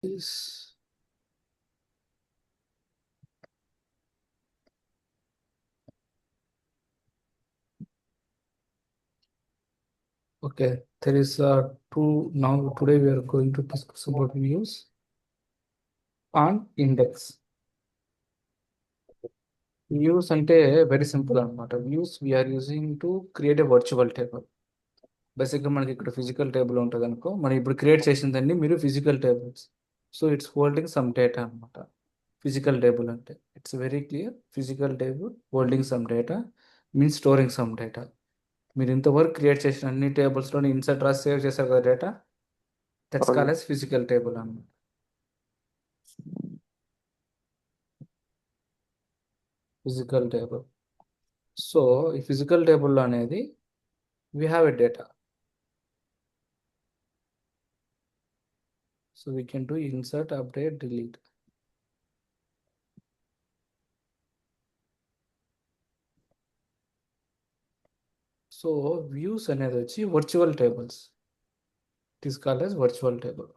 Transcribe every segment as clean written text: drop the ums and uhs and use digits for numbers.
is okay. There is two now. Today we are going to discuss about views on index. Views అంటే very simple అనమాట. Views we are using to create a virtual table. బేసిక్గా మనకి ఇక్కడ physical table ఉంటుంది అనుకో, మనం ఇప్పుడు create చేసిందండి మీరు physical tables. So it's holding some data అనమాట. ఫిజికల్ టేబుల్ అంటే it's very clear. Physical table holding some data means storing some data. మీరు ఇంతవరకు క్రియేట్ చేసిన అన్ని టేబుల్స్లోని ఇన్సర్ట్ రాసి సేవ్ చేశారు కదా డేటా, దట్స్ కాల్ అవును. యాజ్ ఫిజికల్ టేబుల్ అన్నమాట. Physical table. సో ఈ ఫిజికల్ టేబుల్లో అనేది we have a data. So we can do insert, update, delete. So views అనేది వచ్చి virtual tables. It is called as virtual table.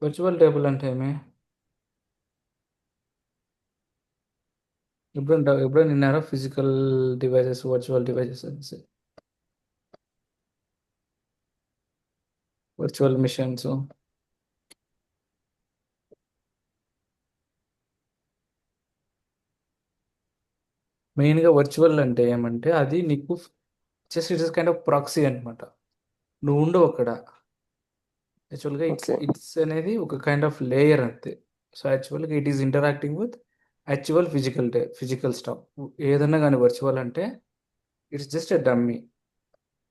Virtual table అంటే ఏమి? ఎప్పుడైనా విన్నారా ఫిజికల్ డివైజెస్ వర్చువల్ డివైజెస్ అనేసి? Virtual machines. మెయిన్గా వర్చువల్ అంటే ఏమంటే అది నీకు just it is kind of proxy అనమాట. నువ్వు ఉండవు అక్కడ. యాక్చువల్గా ఇట్స్ ఓకే. ఇట్స్ అనేది ఒక కైండ్ ఆఫ్ లేయర్ అంతే. సో యాక్చువల్గా it is interacting with actual physical staff. ఏదన్నా కానీ వర్చువల్ అంటే ఇట్స్ జస్ట్ ఎ డమ్మీ.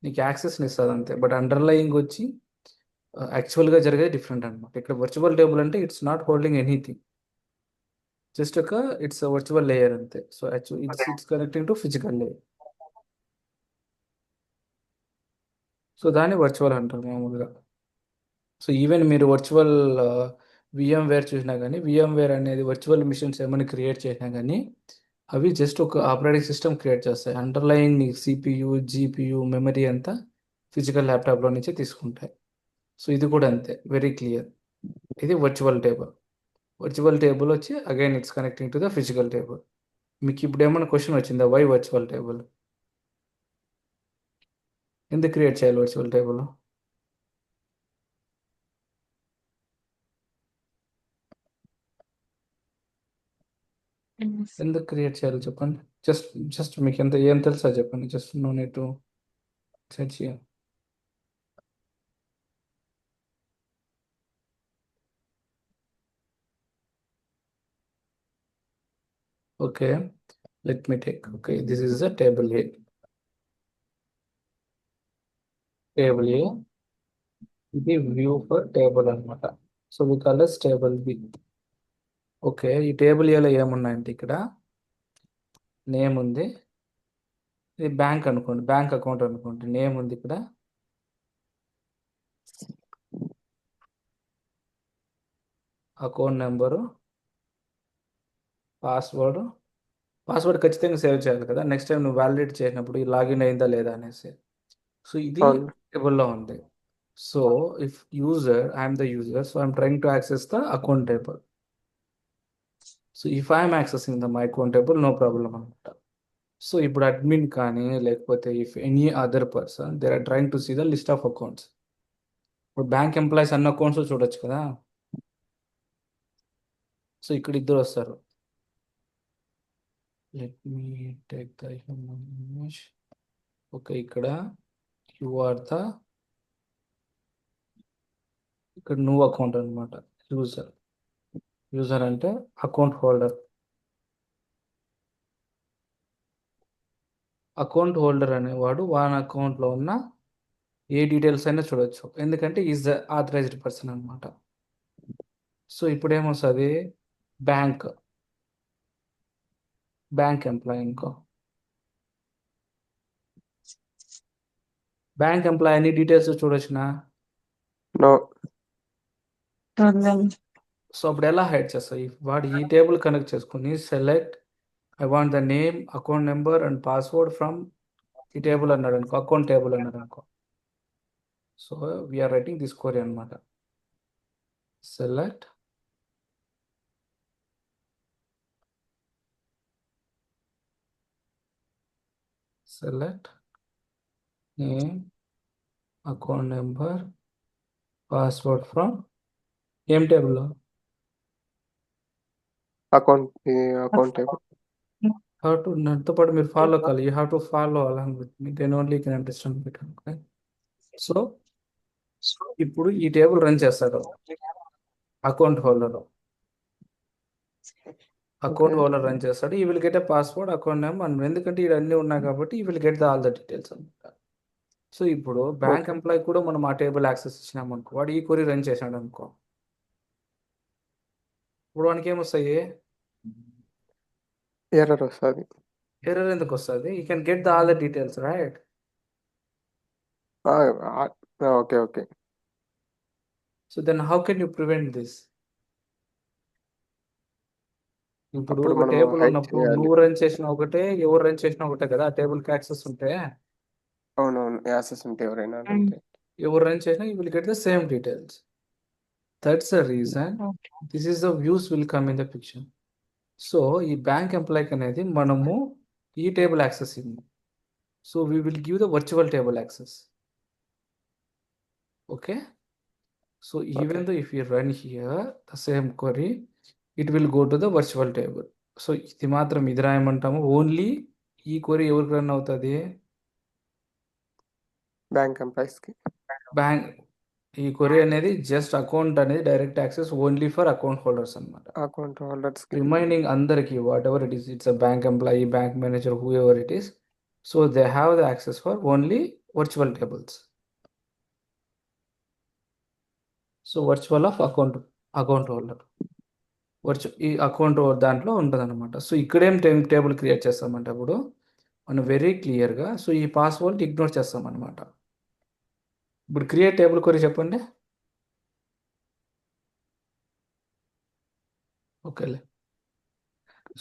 నీకు యాక్సెస్ని ఇస్తుంది అంతే. బట్ అండర్లయింగ్ వచ్చి యాక్చువల్గా జరిగేది డిఫరెంట్ అనమాట. ఇక్కడ వర్చువల్ టేబుల్ అంటే it's not holding anything. Just ఒక ఇట్స్ వర్చువల్ లేయర్ అంతే. So actual it's connecting to physical layer. So దాన్ని వర్చువల్ అంటారు మామూలుగా. సో ఈవెన్ మీరు వర్చువల్ విఎంవేర్ చూసినా కానీ, విఎంవేర్ అనేది వర్చువల్ మిషన్స్ ఏమైనా క్రియేట్ చేసినా కానీ అవి జస్ట్ ఒక ఆపరేటింగ్ సిస్టమ్ క్రియేట్ చేస్తాయి. అండర్లయింగ్ నీకు సిపియు, జీపీయు, మెమరీ అంతా ఫిజికల్ ల్యాప్టాప్లో నుంచి తీసుకుంటాయి. సో ఇది కూడా అంతే, వెరీ క్లియర్. ఇది వర్చువల్ టేబుల్. వర్చువల్ టేబుల్ వచ్చి again it's connecting to the physical table. మీకు ఇప్పుడు ఏమైనా క్వశ్చన్ వచ్చిందా? Why virtual table? ఎందుకు క్రియేట్ చేయాలి వర్చువల్ టేబుల్? ఎందుకు క్రియేట్ చేయాలి చెప్పండి. జస్ట్ జస్ట్ మీకు ఎంత ఏం తెలుసా చెప్పండి. Just no need to search చేయాలి. Okay, let me take. Okay, this is the table A. Table A ఇది వ్యూ ఫర్ టేబుల్ అనమాట. So we call as table B. Okay, ఈ టేబుల్ ఏలో ఏమున్నాయంటే ఇక్కడ నేమ్ ఉంది. ఇది బ్యాంక్ అనుకోండి, బ్యాంక్ అకౌంట్ అనుకోండి. నేమ్ ఉంది ఇక్కడ, అకౌంట్ నెంబరు, పాస్వర్డ్. పాస్వర్డ్ ఖచ్చితంగా సేవ్ చేయాలి కదా, నెక్స్ట్ టైం నువ్వు వ్యాలిడేట్ చేసినప్పుడు ఈ లాగిన్ అయిందా లేదా అనేసి. సో ఇది అవును. టేబుల్లో ఉంది. So if user, I'm the user, so I'm trying to access the account table. So if I'm accessing the my account table, no problem అనమాట. సో ఇప్పుడు అడ్మిన్ కానీ లేకపోతే if any other person they are trying to see the list of accounts. ఇప్పుడు bank employees అన్న accounts చూడొచ్చు కదా. So ఇక్కడ ఇద్దరు వస్తారు. Let me take the human image. Okay, ఇక్కడ యు ఆర్ ద, ఇక్కడ నువ్వు అకౌంట్ అనమాట. యూజర్. యూజర్ అంటే అకౌంట్ హోల్డర్. అకౌంట్ హోల్డర్ అనేవాడు వాన్ అకౌంట్లో ఉన్న ఏ డీటెయిల్స్ అయినా చూడొచ్చు, ఎందుకంటే ఈజ్ ద ఆథరైజ్డ్ పర్సన్ అనమాట. సో ఇప్పుడు ఏమొస్తుంది? బ్యాంక్, బ్యాంక్ ఎంప్లాయీ ఇంకో. బ్యాంక్ ఎంప్లాయీ అన్ని డీటెయిల్స్ చూడొచ్చునా? నో. సో అప్పుడు ఎలా హైడ్ చేస్తావు? వాడు ఈ టేబుల్ కనెక్ట్ చేసుకుని select I want the name, account number and password from ఈ టేబుల్ అన్నాడు అనుకో, అకౌంట్ టేబుల్ అన్నాడు అనుకో. So we are writing this query అనమాట. Select select name, account number, password from ఏం table? Account account table. Have to నాతో పాటు మీరు ఫాలో కావాలి. You have to follow along with me, then only can understand it. Okay. So ఇప్పుడు ఈ table run చేస్తాడు account holder. Account holder run చేస్తాడు. ఈ will get a password, account name and ఎందుకంటే ఇవి అన్నీ ఉన్నాయి కాబట్టి ఈ will get the all the details అనమాట. సో ఇప్పుడు బ్యాంక్ ఓకే. ఎంప్లాయ్ కూడా మనం ఆ టేబుల్ యాక్సెస్ ఇచ్చినాం అనుకో, వాడు ఈ క్వరీ రన్ చేశాడు అనుకో, ఇప్పుడు వానికి ఏమొస్తాయి? ఎర్రర్ వస్తుంది. ఎర్రర్ ఎందుకు వస్తుంది? You can get the all the details, right? Okay okay. So then how can you prevent this? ఇప్పుడు అప్పుడు ఒక మనము టేబుల్ హైడ్ ఉన్నప్పుడు చేయాలి. నువ్వు రన్ చేసిన ఒకటే, ఎవరు రన్ చేసినా ఒకటే కదా, ఆ టేబుల్కి యాక్సెస్ ఉంటే. అవునవును, యాక్సెస్ ఉంటే ఎవరైనా అంటే. ఎవరు రన్ చేసినా you will get the same details. That's the reason this is the views will come in the picture. So ఈ బ్యాంక్ ఎంప్లాయ్కి అనేది మనము ఈ టేబుల్ యాక్సెస్ ఇవ్వము. So we will give the virtual table access. Okay. So even though if you run here the same query, it will go to the virtual table. So ఇది మాత్రం ఇది రాయమంటాము. Only ఈ query ఎవరికి run అవుతుంది? Bank ఎంప్లాయీస్కి. Bank. ఈ query అనేది just account అనేది direct access only for account holders అనమాట. అకౌంట్ హోల్డర్స్కి. రిమైనింగ్ అందరికి what ever it is, it's a bank employee, bank manager, who ever it is, so they have the access for only virtual tables. So virtual of account holder ఈ account దాంట్లో ఉంటుంది అనమాట. So ఇక్కడేం table create చేస్తామంటే అప్పుడు మనం very క్లియర్గా so ఈ పాస్వర్డ్ ఇగ్నోర్ చేస్తామన్నమాట. ఇప్పుడు క్రియేట్ టేబుల్ కొరి చెప్పండి. ఓకేలే.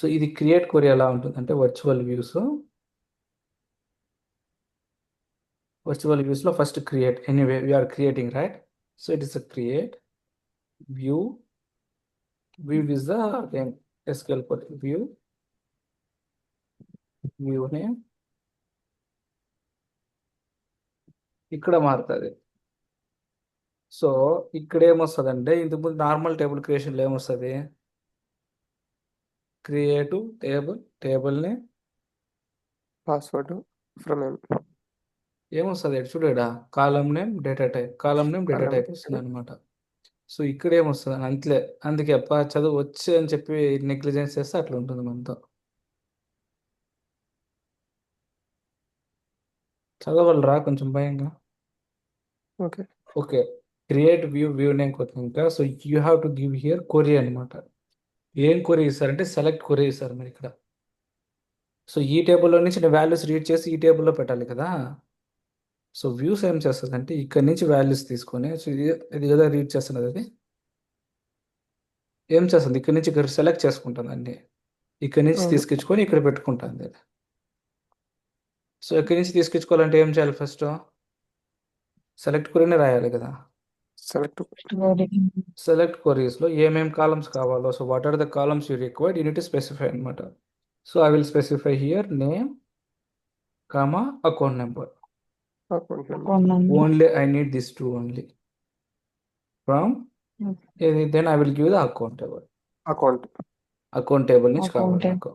సో ఇది క్రియేట్ కొరి ఎలా ఉంటుందంటే వర్చువల్ వ్యూస్లో first create, anyway we're creating, right? So it is a create view. View is the name, SQL query view name ఇక్కడ మారుతుంది. సో ఇక్కడ ఏమొస్తుంది ఇంతకుముందు నార్మల్ టేబుల్ క్రియేషన్లో ఏమొస్తుంది? Create table name password from ఏమొస్తుంది చూడడా, కాలం నేమ్ డేటా టైప్ వస్తుంది అనమాట. So ఇక్కడ ఏమొస్తుంది అంతే. అందుకే అప్ప చదువు వచ్చి అని చెప్పి నెగ్లిజెన్స్ చేస్తే అట్లా ఉంటుంది మనతో. చదవాలరా కొంచెం భయంగా. Okay. Okay. Create view name కొట్టినాక so you have to give here query అనమాట. ఏం కొరీ ఇస్తారంటే సెలెక్ట్ కొరీ ఇస్తారు మరి ఇక్కడ. సో ఈ టేబుల్లో నుంచి నేను వాల్యూస్ రీడ్ చేసి ఈ టేబుల్లో పెట్టాలి కదా. సో వ్యూస్ ఏం చేస్తుంది అంటే ఇక్కడ నుంచి వాల్యూస్ తీసుకొని, సో ఇది కదా రీడ్ చేస్తున్నది, అది ఏం చేస్తుంది ఇక్కడ నుంచి ఇక్కడ సెలెక్ట్ చేసుకుంటుంది అన్ని. ఇక్కడ నుంచి తీసుకొచ్చుకొని ఇక్కడ పెట్టుకుంటుంది. సో ఇక్కడి నుంచి తీసుకొచ్చుకోవాలంటే ఏం చేయాలి? ఫస్ట్ సెలెక్ట్ కొరీనే రాయాలి కదా. సెలెక్ట్ కొరీస్లో ఏమేం కాలమ్స్ కావాలో, so what are the columns you required, you need to specify అనమాట. So I will specify here name comma account number. Only I need this two only from then I will give the account table నుంచి కావాలి నాకు.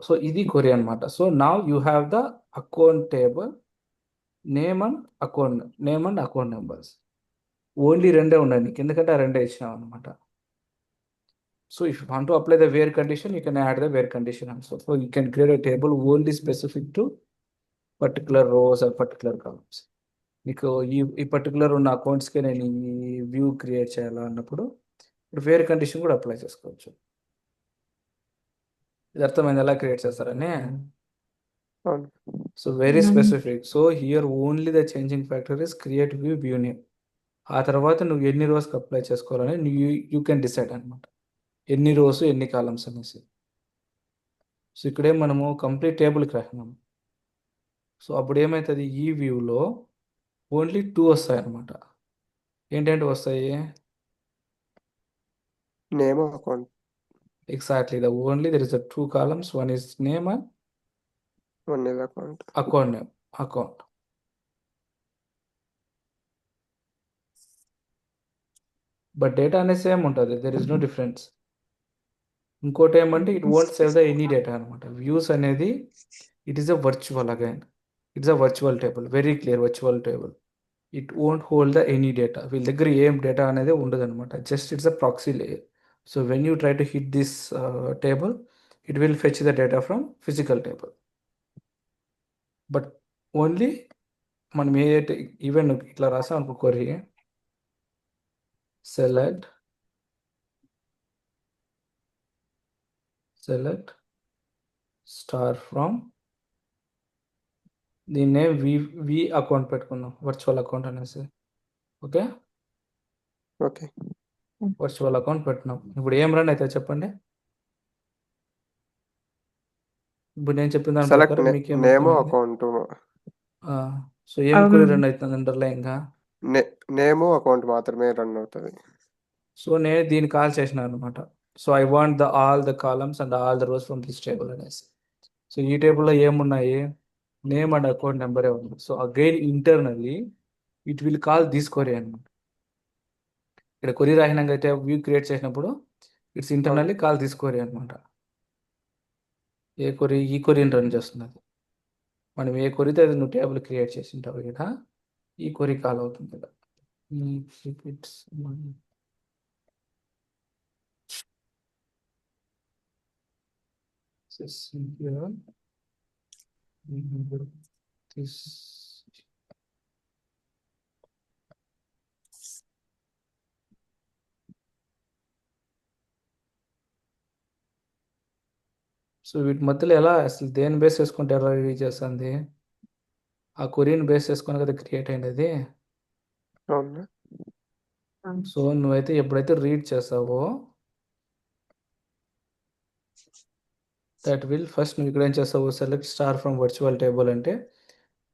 So ఇది query అనమాట. So now you have the account table name and account numbers. Only రెండే ఉన్నాయి నీకు, ఎందుకంటే ఆ రెండే ఇచ్చినాం అనమాట. So if you want to apply the where condition, you can add the where condition also. So you can create a table only specific to particular rows or particular columns. మీకు ఈ పర్టికులర్ ఉన్న అకౌంట్స్కే నేను ఈ view create చేయాలా అన్నప్పుడు ఇప్పుడు వేరే condition కూడా అప్లై చేసుకోవచ్చు. ఇది అర్థమైంది ఎలా క్రియేట్ చేస్తారని? So very specific. So here only the changing factor is create view name. ఆ తర్వాత నువ్వు ఎన్ని రోజుకి అప్లై చేసుకోవాలని యూ కెన్ డిసైడ్ అనమాట, ఎన్ని రోస్ ఎన్ని కాలమ్స్ అనేసి. సో ఇక్కడే మనము కంప్లీట్ టేబుల్కి రాసినాము. సో అప్పుడు ఏమవుతుంది, ఈ వ్యూలో ఓన్లీ 2 వస్తాయి అన్నమాట. ఏంటంటే వస్తాయి, name account exactly only there is the 2 columns, one is name and one is account. Account name, account. But data అనేది సేమ్ ఉంటుంది, దెర్ ఇస్ నో డిఫరెన్స్. ఇంకోటి ఏమంటే it won't save the any data అనమాట. Views అనేది it is a virtual, again it's a virtual table, very clear virtual table. It won't hold the any data, వీళ్ళ దగ్గర ఏం data అనేది ఉండదు అనమాట, just it's a proxy layer. So when you try to hit this table, it will fetch the data from physical table. But only మనం ఏ even ఇట్లా రాసాం అనుకో కొరి, సెలెక్ట్ స్టార్ ఫ్రమ్, దీన్నే వి అకౌంట్ పెట్టుకుందాం, వర్చువల్ అకౌంట్ అనేసి. Okay, okay. వర్చువల్ అకౌంట్ పెట్టినాం. ఇప్పుడు ఏం రన్ అయితే చెప్పండి. ఇప్పుడు నేను చెప్పిన దాని సెలెక్ట్ ప్రకారం మీకేం నేమ్ అర్థమైంది? అకౌంట్. సో ఏం క్వరీ రన్ అవుతుంది అండర్లైన్గా? నేమ్ అకౌంట్ మాత్రమే రన్ అవుతుంది. సో నేను దీన్ని కాల్ చేసిన అనమాట. So I want all the columns and all the rows from this table అనేసి. సో ఈ టేబుల్లో ఏమున్నాయి, నేమ్ అండ్ అకౌంట్ నెంబరే ఉంది. So again internally it will call this query అనమాట. ఇక్కడ క్వరీ రాసినాక అయితే వ్యూ క్రియేట్ చేసినప్పుడు it's internally call this query అనమాట. ఏ క్వరీ, ఈ క్వరీని రన్ చేస్తున్నది. మనం ఏ క్వరీతో అది నువ్వు టేబుల్ క్రియేట్ చేసి ఉంటావు కదా, ఈ క్వరీ కాల్ అవుతుంది కదా. It's here this. సో వీటి మధ్యలో ఎలా అసలు దేని బేస్ చేసుకుంటే ఎలా రీడ్ చేస్తుంది, ఆ కొరియన్ బేస్ చేసుకుని కదా క్రియేట్ అయినది. అవునా? సో నువ్వైతే ఎప్పుడైతే రీడ్ చేస్తావో దట్ విల్ ఫస్ట్, నువ్వు ఇక్కడ ఏం చేస్తావు, select star from virtual table అంటే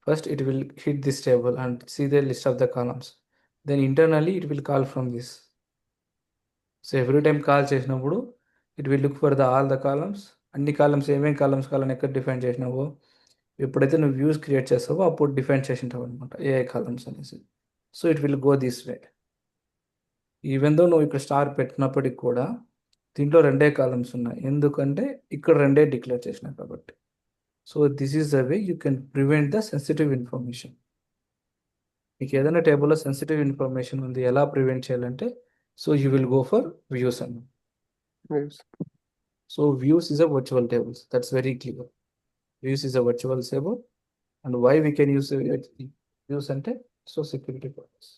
first it will hit this table and see the list of the columns, then internally it will call from this. So every time call చేసినప్పుడు it will look for the all the columns, అన్ని columns ఏమేమి columns కావాలని ఎక్కడ define చేసినావో, ఎప్పుడైతే నువ్వు views create చేస్తావో అప్పుడు define చేసింటావు అనమాట ఏ కాలమ్స్ అనేసి. So it will go this way. Even though నువ్వు ఇక్కడ స్టార్ పెట్టినప్పటికి కూడా దీంట్లో 2 కాలమ్స్ ఉన్నాయి, ఎందుకంటే ఇక్కడ 2 డిక్లేర్ చేసినా కాబట్టి. So this is the way you can prevent the sensitive information. మీకు ఏదైనా టేబుల్లో సెన్సిటివ్ ఇన్ఫర్మేషన్ ఉంది, ఎలా ప్రివెంట్ చేయాలంటే, so you will go for views అన్న. Views. So views is a virtual tables, that's very clear. Views is a virtual table and why we can use views అంటే, so security purpose.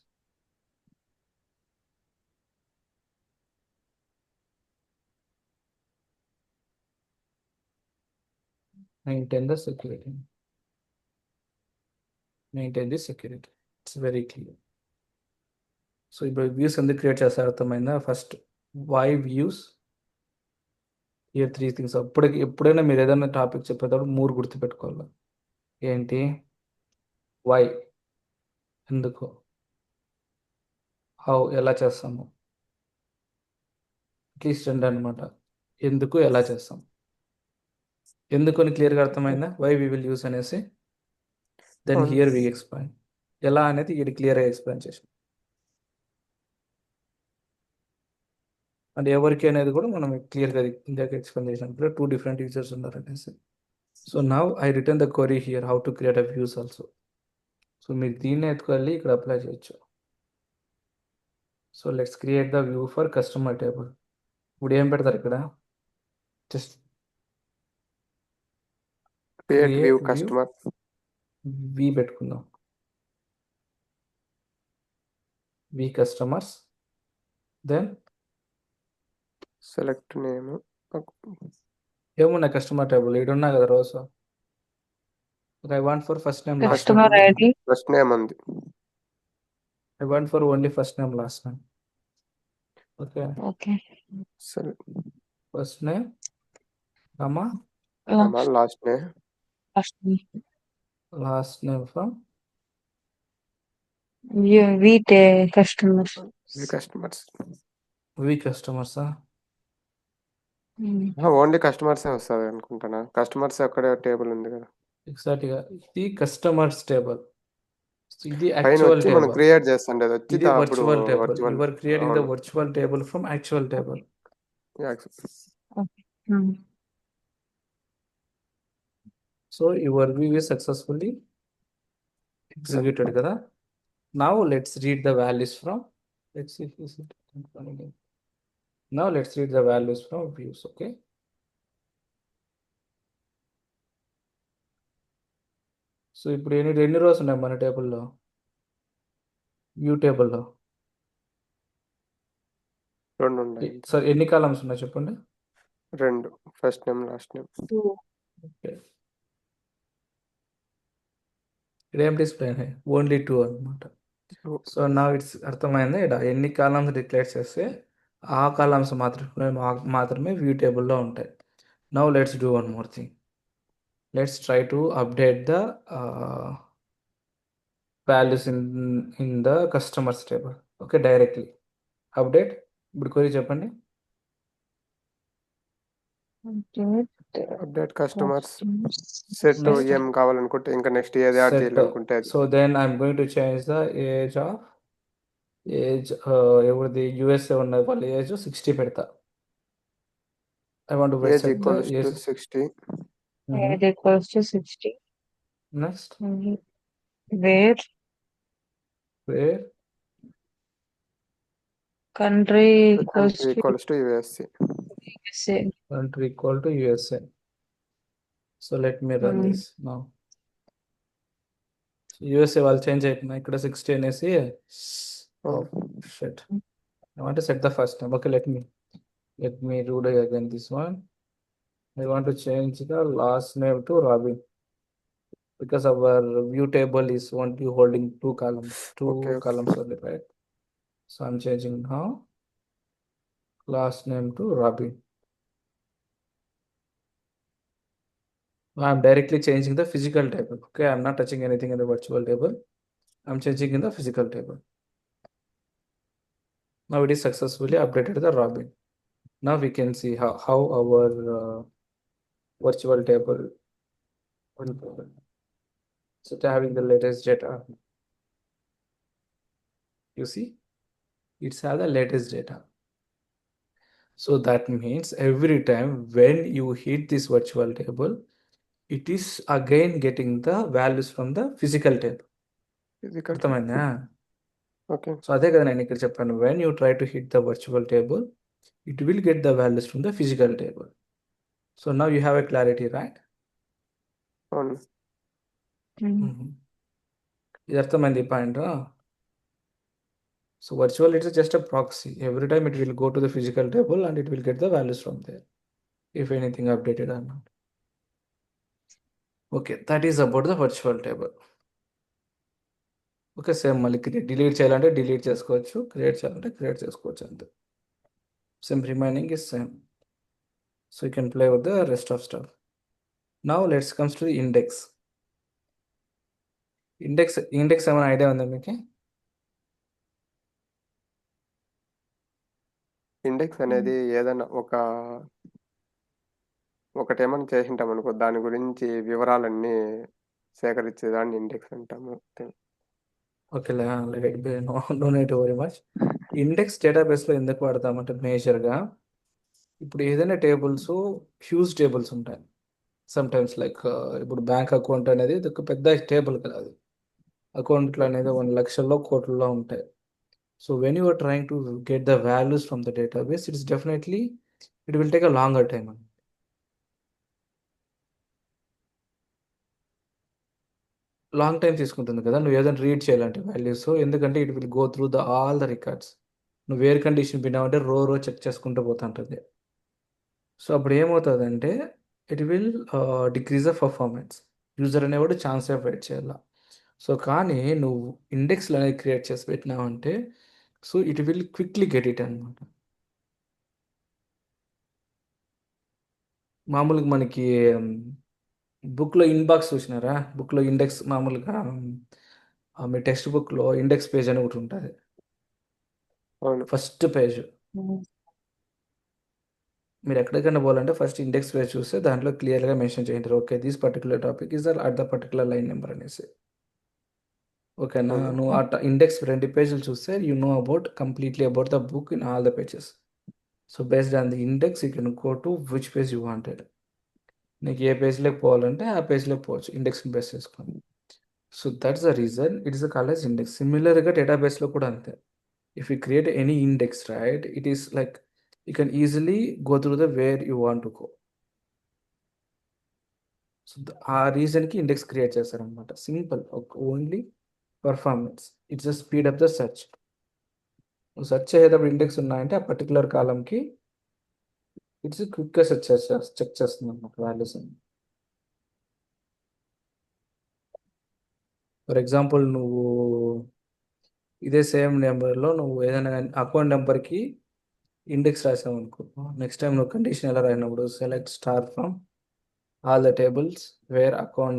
Maintain the security. Maintain the security. It's very clear. So ఇప్పుడు views ఎందుకు create చేస్తారు అర్థమైందా? First why views, here 3 things. ఎప్పుడైనా మీరు ఏదైనా topic చెప్పేటప్పుడు 3 గుర్తుపెట్టుకోవాలి. ఏంటి? వై, ఎందుకు. హౌ, ఎలా చేస్తాము. అట్లీస్ట్ 2 అనమాట. ఎందుకు, ఎలా చేస్తాం. ఎందుకు అని క్లియర్గా అర్థమైందా? వై వి విల్ యూస్ అనేసి. దెన్ అవును. Here we explain. ఎలా అనేది ఇది క్లియర్గా ఎక్స్ప్లెయిన్ చేసాం. అండ్ ఎవరికి అనేది కూడా మనం క్లియర్గా ఇందాక ఎక్స్ప్లెయిన్ చేసినప్పుడు 2 డిఫరెంట్ యూజర్స్ ఉన్నారు అనేసి. So now I return the query here how to create a views also. So మీరు దీన్ని ఎత్తుకెళ్ళి ఇక్కడ అప్లై చేయొచ్చు. So let's create the view for customer table. ఇప్పుడు ఏం పెడతారు ఇక్కడ, just create view create view customer. We పెట్టుకుందాం, we customers. Then select name. ఏమున్నాయి కస్టమర్ టేబుల్, ఇక్కడ ఉన్నాయి కదా రోజు. I want for first name last Customer name. ID. First name ఉంది. I want for only first name last name. Okay, Okay. First name comma Last last name. name. Last name from wheat customer. ఇవి customers. వి కస్టమర్సా? Only కస్టమర్సే వస్తుంది అనుకుంటానా. Customers అక్కడే table ఉంది కదా. ఎగ్జాక్ట్గా ఇది customers table. ఇది పైన యాక్చువల్ వచ్చి మనం టేబుల్. క్రియేట్ చేస్తుండేది వచ్చి ఇది అప్పుడు virtual table. Virtual. You are creating the అవును. Virtual table from actual table. So your view is successfully executed కదా. Now let's read the values from, let's see if this is again. Now let's read the values from views. Okay, so ఇప్పుడు ఎన్ని rose ఉన్నాయి మన టేబుల్లో, view టేబుల్లో? 2 ఉన్నాయి. Sir ఎన్ని columns ఉన్నాయి చెప్పండి. 2, first name last name. Okay, ఇక్కడ ఏం డిస్ప్లే అయినాయి, ఓన్లీ 2 అనమాట. సో నా ఇట్స్ అర్థమైంది. ఇక్కడ ఎన్ని కాలమ్స్ డిక్లేర్ చేస్తే ఆ కాలమ్స్ మాత్రమే వ్యూ టేబుల్లో ఉంటాయి. Now let's do one more thing. Let's try to update the values in the customers table. Okay, directly update. ఇప్పుడు query చెప్పండి. Update customers set Next. ఏం కావాలనుకుంటే ఇంకా నెక్స్ట్ ఏది యాడ్ Set. చేయాలనుకుంటే అది. So then I'm going to change the age ఎవరిది USA ఉన్న వాళ్ళ ఏజ్ 60 పెడతా. I want to age set the equals to age. 60. Age equals to 60. Next, Where where country equals country to equals to USC. USA. country equal to USA. So let me run this now. USA వాళ్ళు change అయిపోయినా ఇక్కడ 60 అనేసి. Oh shit, I want to set the first name. Okay, let me do it again. This one I want to change the last name to Robin because our view table is only holding 2 columns, Okay. columns only, right? So I'm changing now last name to Robin. I'm directly changing the physical table. Okay, I'm not touching anything in the virtual table. I'm changing in the physical table. Now it is successfully updated the Robin. Now we can see how our virtual table will go. So having the latest data. You see, it's have the latest data. So that means every time when you hit this virtual table, it is again getting the values from the physical table. Physical. అర్థమైందా? Okay. So అదే కదా నేను ఇక్కడ చెప్పాను, when you try to hit the virtual table, it will get the values from the physical table. So now you have a clarity, right? అవును. ఇది అర్థమైంది ఈ point. So virtual it is just a proxy. Every time it will go to the physical table and it will get the values from there, if anything updated or not. Okay, that is about the virtual table. Okay, same మళ్ళీ delete చేయాలంటే delete చేసుకోవచ్చు, create చేయాలంటే create చేసుకోవచ్చు అంతే. Same remaining is same. So you can play with the rest of stuff. Now let's comes to the index. Index ఏమైనా idea ఉందా మీకు? Index అనేది ఏదైనా ఒకటేమన్నా చేసింటాం అనుకో, దాని గురించి వివరాలన్నీ సేకరించేదాన్ని ఇండెక్స్ అంటాము. Okay, no need to worry much. Index డేటాబేస్లో ఎందుకు వాడతామంటే మేజర్గా ఇప్పుడు ఏదైనా టేబుల్స్ హ్యూజ్ టేబుల్స్ ఉంటాయి. సమ్ టైమ్స్ లైక్ ఇప్పుడు బ్యాంక్ అకౌంట్ అనేది ఇది ఒక పెద్ద టేబుల్ కదా, అది అకౌంట్లు అనేది 1 లక్షల్లో కోట్లలో ఉంటాయి. So when you are trying to get the values from the database, it's definitely it will take a longer time. Long time తీసుకుంటుంది కదా నువ్వు ఏదైనా రీడ్ చేయాలంటే వాల్యూస్, ఎందుకంటే it will go through all the records. నువ్వు where condition విన్నావంటే row check చేసుకుంటూ పోతుంటుంది. సో అప్పుడు ఏమవుతుందంటే it will decrease the performance. User అనేవాడు ఛాన్స్ ఆఫ్ వెయిట్ చేయాల. సో కానీ నువ్వు ఇండెక్స్లు అనేది క్రియేట్ చేసి పెట్టినావంటే so it will quickly get it అనమాట. మామూలుగా మనకి బుక్లో ఇన్బాక్స్ చూసినారా? బుక్లో ఇండెక్స్ మామూలుగా మీ టెక్స్ట్ బుక్లో ఇండెక్స్ పేజ్ అని ఒకటి ఉంటుంది. అవును. ఫస్ట్ పేజ్ ఉమ్, మీరు ఎక్కడికైనా పోవాలంటే ఫస్ట్ ఇండెక్స్ పేజ్ చూస్తే దాంట్లో క్లియర్గా మెన్షన్ చేయంటారు. Okay, this particular topic is at the particular line number అనేసి. ఓకేనా? అవును. నువ్వు ఆ ఇండెక్స్ 2 పేజీలు చూస్తే you know about completely about the book in all the pages. So based on the index you can go to which page you wanted. నీకు ఏ పేజ్లోకి పోవాలంటే ఆ పేజ్లోకి పోవచ్చు ఇండెక్స్ని బేస్ చేసుకొని. So that's the reason it is called as index. సిమిలర్గా డేటాబేస్లో కూడా అంతే. If you create any index, right, it is like you can easily go through the where you want to go. So ఆ రీజన్కి index create చేస్తారనమాట. Simple, only performance. It's a speed up the search. నువ్వు search చేసేటప్పుడు index ఉన్నాయంటే ఆ particular కాలంకి it's క్విక్గా check చేస్తుంది అనమాట వాల్యూస్ అని. ఫర్ ఎగ్జాంపుల్ నువ్వు ఇదే సేమ్ నెంబర్లో నువ్వు ఏదైనా అకౌంట్ నెంబర్కి ఇండెక్స్ రాసావు అనుకో, నెక్స్ట్ టైం నువ్వు కండిషన్ ఎలా రాయినప్పుడు select star from all the tables where account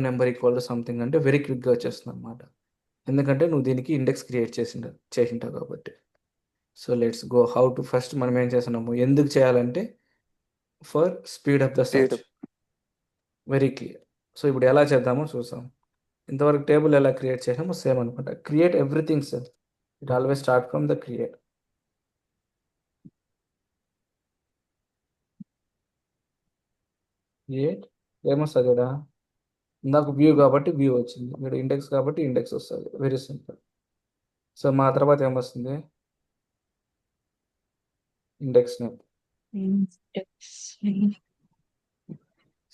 number equal to something అంటే వెరీ క్విక్గా వచ్చేస్తుంది అనమాట. ఎందుకంటే నువ్వు దీనికి ఇండెక్స్ క్రియేట్ చేసింటావు కాబట్టి. So let's go how to. First మనం ఏం చేస్తున్నాము, ఎందుకు చేయాలంటే for speed of the speed search. Very clear. So ఇప్పుడు ఎలా చేద్దామో చూసాం. ఇంతవరకు టేబుల్ ఎలా క్రియేట్ చేసామో సేమ్ అనమాట. Create everything sir. It always start from the create. Create ఏమొస్తుంది ఇక్కడ? ఇందాక వ్యూ కాబట్టి వ్యూ వచ్చింది, ఇక్కడ ఇండెక్స్ కాబట్టి ఇండెక్స్ వస్తుంది. Very simple. సో మా తర్వాత ఏమొస్తుంది? Index name. index.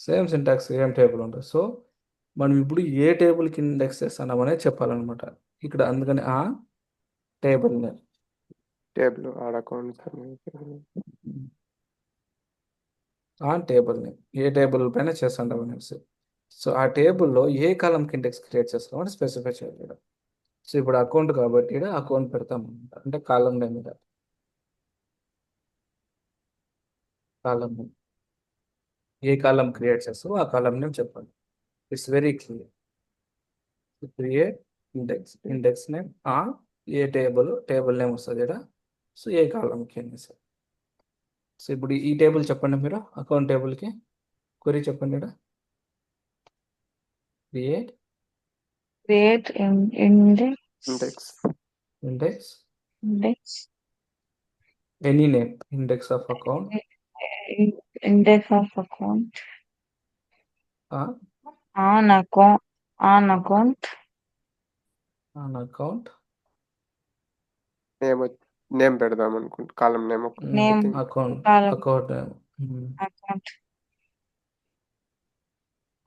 Same syntax, ఏం టేబుల్ ఉంటుంది. సో మనం ఇప్పుడు ఏ టేబుల్కి ఇండెక్స్ చేస్తున్నాం అనేది చెప్పాలన్నమాట ఇక్కడ. అందుకని ఆ టేబుల్ నేమ్. టేబుల్ ఆడ అకౌంట్స్ ఆ టేబుల్ నేమ్ ఏ టేబుల్ పైన చేస్తుంటాం అనేసి. సో ఆ టేబుల్లో ఏ కాలంకి ఇండెక్స్ క్రియేట్ చేస్తాం అని స్పెసిఫై చేయాలి ఇక్కడ. సో ఇప్పుడు అకౌంట్ కాబట్టి ఇక్కడ అకౌంట్ పెడతాం అనమాట. అంటే కాలం నేమ్ మీద కాలం నేమ్. ఏ కాలం క్రియేట్ చేస్తావో ఆ కాలం నేమ్ చెప్పండి. It's very clear. Create index name on a table name వస్తుంది ఇక్కడ. సో ఏ కాలంకి అనేసి. సో ఇప్పుడు ఈ టేబుల్ చెప్పండి మీరు, అకౌంట్ టేబుల్కి క్వరీ చెప్పండి ఇక్కడ. Create Create index. Index Index. Any name index of account Index of account. On On account. On account. Account name పెడదాం అనుకుంటా, కాలం name Name. Account Column. Account name. Account.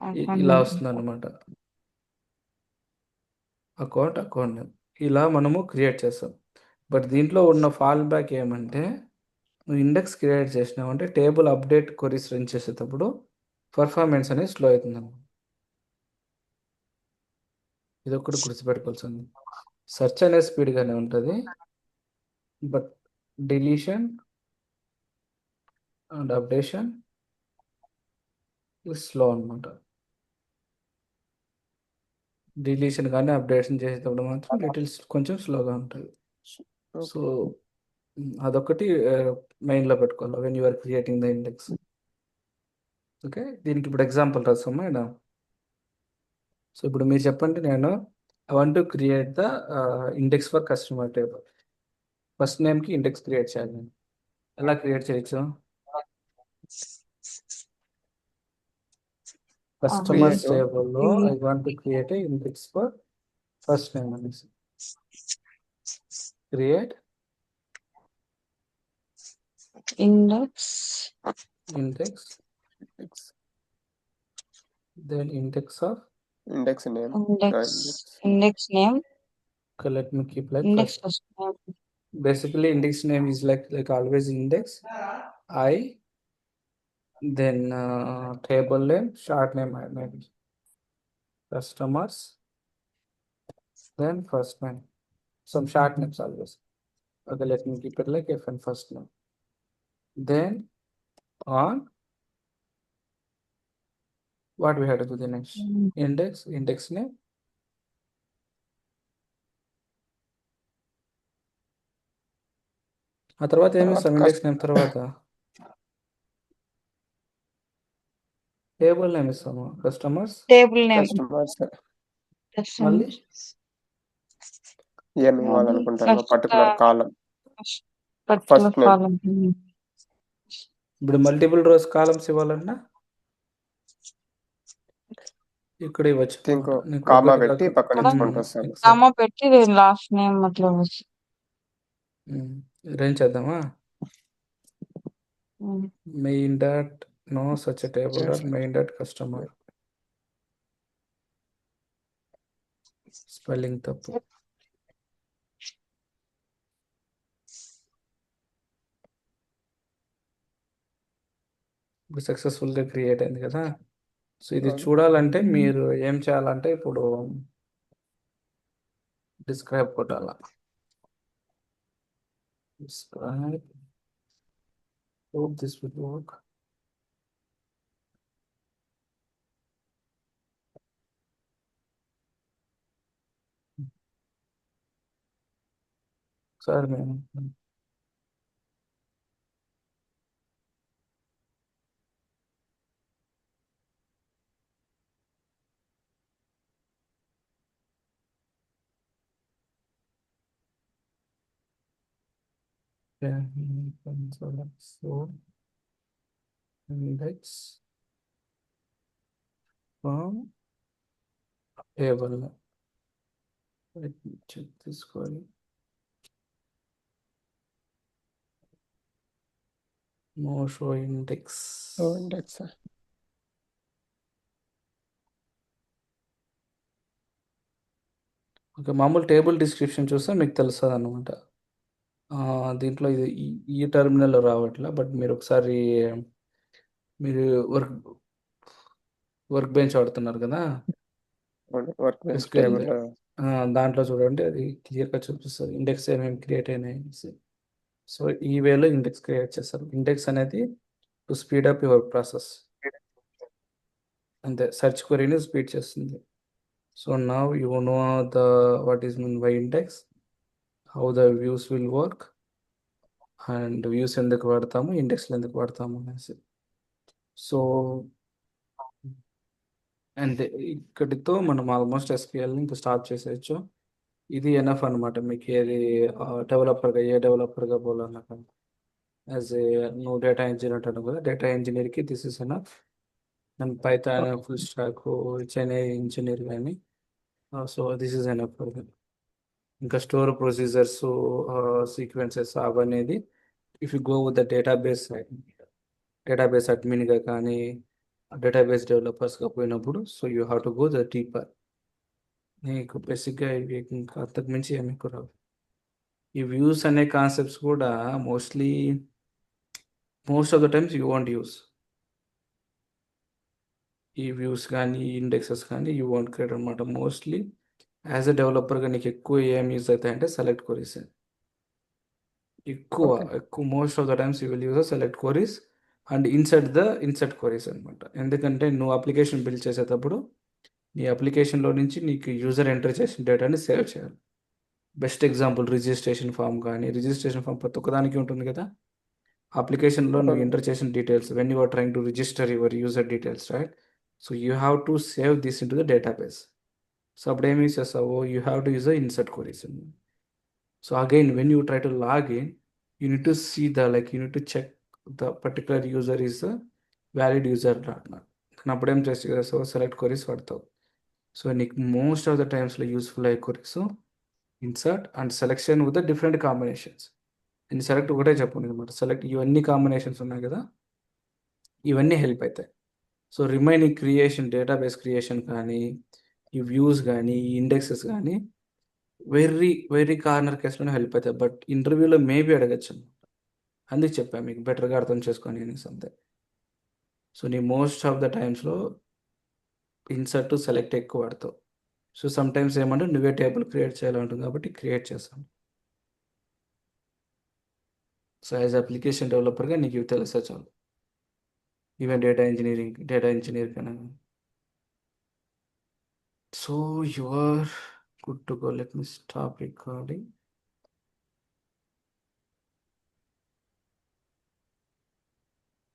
ఇలా Account. వస్తుంది అనమాట. Account name ఇలా మనము create చేస్తాం. But దీంట్లో ఉన్న ఫాల్ బ్యాక్ ఏమంటే, నువ్వు ఇండెక్స్ క్రియేట్ చేసినావంటే టేబుల్ అప్డేట్ క్వరీస్ రన్ చేసేటప్పుడు పర్ఫార్మెన్స్ అనేది స్లో అవుతుంది అన్నమాట. ఇది ఒకటి గుర్తుపెట్టుకోవాల్సింది. సెర్చ్ అనేది స్పీడ్గానే ఉంటుంది, but deletion and updation slow అనమాట. డిలీషన్ కానీ అప్డేషన్ చేసేటప్పుడు మాత్రం కొంచెం స్లోగా ఉంటుంది. సో అదొకటి మెయిన్లో పెట్టుకోవాలి when you are creating the index. Okay, దీనికి ఇప్పుడు ఎగ్జాంపుల్ రాస్తామా ఇక్కడ. సో ఇప్పుడు మీరు చెప్పండి, నేను I want to create the index for customer table. First నేమ్కి ఇండెక్స్ క్రియేట్ చేయాలి. నేను ఎలా క్రియేట్ చేయొచ్చు? Customers Create. టేబుల్లో I want to create a index for first name అనేసి. Create Index. Index, then index of index name. Index name. okay, let me keep like Index first. first name. Basically index name is like always index I, then table name, short name maybe customers, then first name, some short names always. Okay, let me keep it like if and first name, then on what we have to the next index name, ఆ తర్వాత ఏమి తర్వాత ఇస్తాం index name తర్వాత table name ఇస్తాము, customers table name customers మళ్ళీ ఏమి ఇవ్వాలనుకుంటాను first particular కాలం particular first name కాలం. ఇప్పుడు మల్టిపుల్ రోస్ కాలమ్స్ ఇవ్వాలన్నా ఇక్కడ ఇవ్వచ్చు థింక్ అనమాట. నీకు కామా ఒకటి పెట్టి కాక పక్కన ఇచ్చుకుంటూ వస్తాను. ఎగ్జాక్ట్. కామా పెట్టి లాస్ట్ నేమ్ అట్లా వచ్చు. రేంజ్ చేద్దామా, main dot no such table dot main dot customer, spelling తప్పు. ఇప్పుడు సక్సెస్ఫుల్గా క్రియేట్ అయింది కదా. సో ఇది అవును. చూడాలంటే మీరు ఏం చేయాలంటే ఇప్పుడు డిస్క్రైబ్ కొట్టాలా, describe, hope this will work. Sir మేము so index from table. Let me check this query. No show index. Index okay, మామూలు టేబుల్ డిస్క్రిప్షన్ చూస్తే మీకు తెలుస్తుంది అనమాట. దీంట్లో ఇది ఈ టర్మినల్లో రావట్లే, బట్ మీరు ఒకసారి మీరు వర్క్ బెంచ్ వాడుతున్నారు కదా, వర్క్ బెంచ్ SQL టేబుల్ దాంట్లో చూడండి, అది క్లియర్గా చూపిస్తుంది ఇండెక్స్ ఏమేమి క్రియేట్ అయినాయి. సో ఈ వేలో ఇండెక్స్ క్రియేట్ చేస్తారు. ఇండెక్స్ అనేది to speed up your process, అంతే, సెర్చ్ క్వరీని స్పీడ్ చేస్తుంది. So now you know the what is mean by index, how the views will work, and views ఎందుకు వాడతాము, ఇండెక్స్లు ఎందుకు వాడతాము అనేసి. సో అంతే, ఇక్కడితో మనం ఆల్మోస్ట్ ఎస్క్యూఎల్ని ఇంకా స్టార్ట్ చేసేయచ్చు. ఇది ఎనఫ్ అనమాట, మీకు ఏది డెవలపర్గా ఏ డెవలపర్గా పోవాలన్నా కానీ. యాజ్ ఏ నువ్వు డేటా ఇంజనీర్ అంటాను కదా, డేటా ఇంజనీర్కి this is enough. And python full stack engineer కానీ, so this is enough for them. ఇంకా స్టోర్ ప్రొసీజర్స్, సీక్వెన్సెస్ అవనేది if you go with the database side, database అడ్మిన్గా కానీ డేటాబేస్ డెవలపర్స్గా పోయినప్పుడు, so you have to go the deeper. నీకు బేసిక్గా ఇవి ఇంకా అంతకు మించి ఏమి ఎక్కువ రావు. ఈ వ్యూస్ అనే కాన్సెప్ట్స్ కూడా most of the times you want use ఈ వ్యూస్ కానీ ఇండెక్సెస్ కానీ యూ వాంట్ క్రియేట్ అనమాట. మోస్ట్లీ యాజ్ ఎ డెవలపర్గా నీకు ఎక్కువ ఏం యూస్ అవుతాయంటే సెలెక్ట్ క్వరీస్. ఎక్కువ ఓకే ఎక్కువ most of the times you will use select queries and insert queries అనమాట. ఎందుకంటే నువ్వు అప్లికేషన్ బిల్డ్ చేసేటప్పుడు నీ అప్లికేషన్లో నుంచి నీకు యూజర్ ఎంటర్ చేసిన డేటాని సేవ్ చేయాలి. బెస్ట్ ఎగ్జాంపుల్ రిజిస్ట్రేషన్ ఫామ్ కానీ, రిజిస్ట్రేషన్ ఫామ్ ప్రతి ఒక్కదానికి ఉంటుంది కదా. అప్లికేషన్లో నువ్వు ఎంటర్ చేసిన details when you are trying to register your user details, right? So you have to save this into the database. So అప్పుడు ఏమి యూస్ చేస్తావు, you have to use the insert queries. So again when you try to log in, you need to see you need to check the particular user is the valid user not. కానీ అప్పుడు ఏం చేస్తావు, select queries వాడతావు. So నీకు most of the టైమ్స్లో useful అయ్యే queries insert and selection with the different combinations. నేను select ఒకటే చెప్పండి అనమాట, సెలెక్ట్ ఇవన్నీ కాంబినేషన్స్ ఉన్నాయి కదా, ఇవన్నీ హెల్ప్ అవుతాయి. So remaining creation, database creation కానీ, ఈ వ్యూస్ కానీ, ఈ ఇండెక్సెస్ కానీ వెరీ కార్నర్ కేసులోనే హెల్ప్ అవుతాయి. బట్ ఇంటర్వ్యూలో మేబీ అడగచ్చు, అందుకు చెప్పాను మీకు బెటర్గా అర్థం చేసుకొని అనేసి అంతే. సో నీ మోస్ట్ ఆఫ్ ద టైమ్స్లో ఇన్సర్ట్ సెలెక్ట్ ఎక్కువ వాడతావు. సో సమ్ టైమ్స్ ఏమంటే నువ్వే టేబుల్ క్రియేట్ చేయాలంటుంది కాబట్టి క్రియేట్ చేస్తాను. సో యాజ్ అప్లికేషన్ డెవలపర్గా నీకు ఇవి తెలిస్తే చాలు. ఈవెన్ డేటా ఇంజనీర్ కన్నా. So you are good to go. Let me stop recording.